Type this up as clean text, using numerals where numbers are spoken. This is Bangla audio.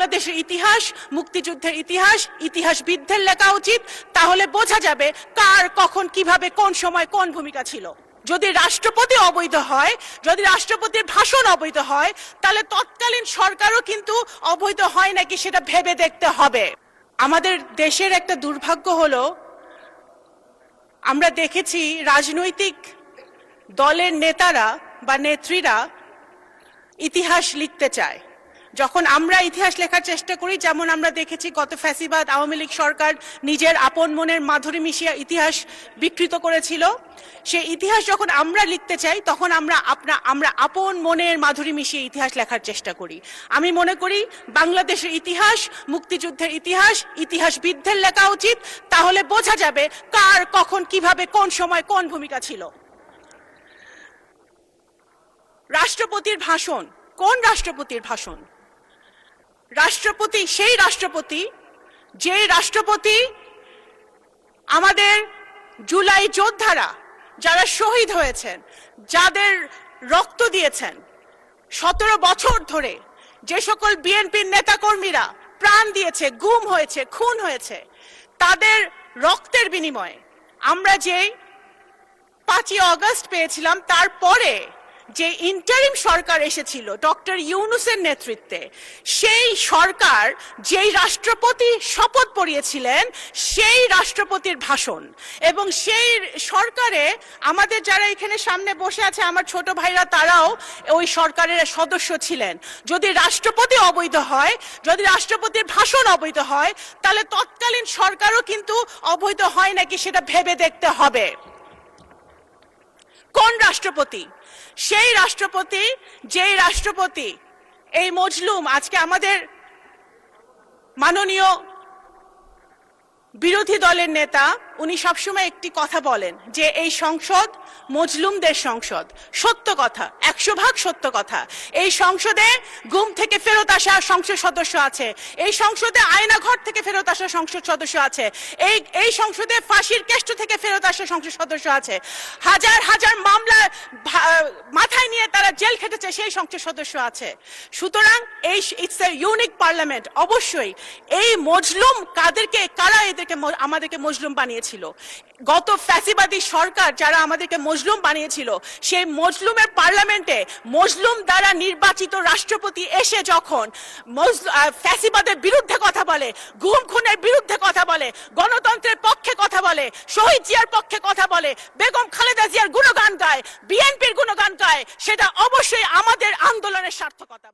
বাংলাদেশের ইতিহাস, মুক্তিযুদ্ধের ইতিহাস ইতিহাসবিদদের লেখা উচিত। তাহলে বোঝা যাবে কার কখন কিভাবে কোন সময় কোন ভূমিকা ছিল। যদি রাষ্ট্রপতি অবৈধ হয়, যদি রাষ্ট্রপতির ভাষণ অবৈধ হয়, তাহলে তৎকালীন সরকারও কিন্তু অবৈধ হয় নাকি সেটা ভেবে দেখতে হবে। আমাদের দেশের একটা দুর্ভাগ্য হলো, আমরা দেখেছি রাজনৈতিক দলের নেতারা বা নেত্রীরা ইতিহাস লিখতে চায়। যখন আমরা ইতিহাস লেখার চেষ্টা করি, যেমন আমরা দেখেছি গত ফ্যাসিবাদ আওয়ামী লীগ সরকার নিজের আপন মনের মাধুরী মিশিয়ে ইতিহাস বিকৃত করেছিল, সেই ইতিহাস যখন আমরা লিখতে চাই তখন আমরা আপন মনের মাধুরী মিশিয়ে ইতিহাস লেখার চেষ্টা করি। আমি মনে করি বাংলাদেশের ইতিহাস, মুক্তিযুদ্ধের ইতিহাস ইতিহাসবিদদের লেখা উচিত। তাহলে বোঝা যাবে কার কখন কিভাবে কোন সময় কোন ভূমিকা ছিল। রাষ্ট্রপতির ভাষণ, কোন রাষ্ট্রপতির ভাষণ? রাষ্ট্রপতি সেই রাষ্ট্রপতি যে রাষ্ট্রপতি আমাদের জুলাই যোদ্ধারা যারা শহীদ হয়েছেন, যাদের রক্ত দিয়েছেন 17 বছর ধরে, যে সকল বিএনপির নেতাকর্মীরা প্রাণ দিয়েছে, গুম হয়েছে, খুন হয়েছে, তাদের রক্তের বিনিময়ে আমরা যে 5ই আগস্ট পেয়েছিলাম, তারপরে যে ইন্টারিম সরকার এসেছিল ডক্টর ইউনূসের নেতৃত্বে, সেই সরকার যেই রাষ্ট্রপতি শপথ পড়িয়েছিলেন সেই রাষ্ট্রপতির ভাষণ, এবং সেই সরকারে আমাদের যারা এখানে সামনে বসে আছে আমার ছোট ভাইরা, তারাও ওই সরকারের সদস্য ছিলেন। যদি রাষ্ট্রপতি অবৈধ হয়, যদি রাষ্ট্রপতির ভাষণ অবৈধ হয়, তাহলে তৎকালীন সরকারও কিন্তু অবৈধ হয় নাকি সেটা ভেবে দেখতে হবে। কোন রাষ্ট্রপতি? সেই রাষ্ট্রপতি যেই রাষ্ট্রপতি এই মজলুম, আজকে আমাদের মাননীয় বিরোধী দলের নেতা উনি সবসময় একটি কথা বলেন যে এই সংসদ মজলুমদের সংসদ। সত্য কথা, 100% সত্য কথা। এই সংসদে গুম থেকে ফেরত আসা সংসদ সদস্য আছে, এই সংসদে আয়নাঘর থেকে ফেরত আসা সংসদ সদস্য আছে, এই সংসদে ফাঁসির কেষ্ট থেকে ফেরত আসা সংসদ সদস্য আছে, হাজার হাজার মামলা মাথায় নিয়ে তারা জেল খেটেছে সেই সংসদ সদস্য আছে। সুতরাং এই ইটস এ ইউনিক পার্লামেন্ট। অবশ্যই এই মজলুম কারা আমাদেরকে মজলুম বানিয়েছিল? গত ফ্যাসিবাদী সরকার যারা আমাদেরকে মজলুম বানিয়েছিল, সেই মজলুমের পার্লামেন্টে মজলুম দ্বারা নির্বাচিত রাষ্ট্রপতি এসে যখন ফ্যাসিবাদের বিরুদ্ধে কথা বলে, গুম খুনের বিরুদ্ধে কথা বলে, গণতন্ত্রের পক্ষে কথা বলে, শহীদ জিয়ার পক্ষে কথা বলে, বেগম খালেদা জিয়ার গুণগান গায়, বিএনপির গুণগান গায়, সেটা অবশ্যই আমাদের আন্দোলনের সার্থকতা।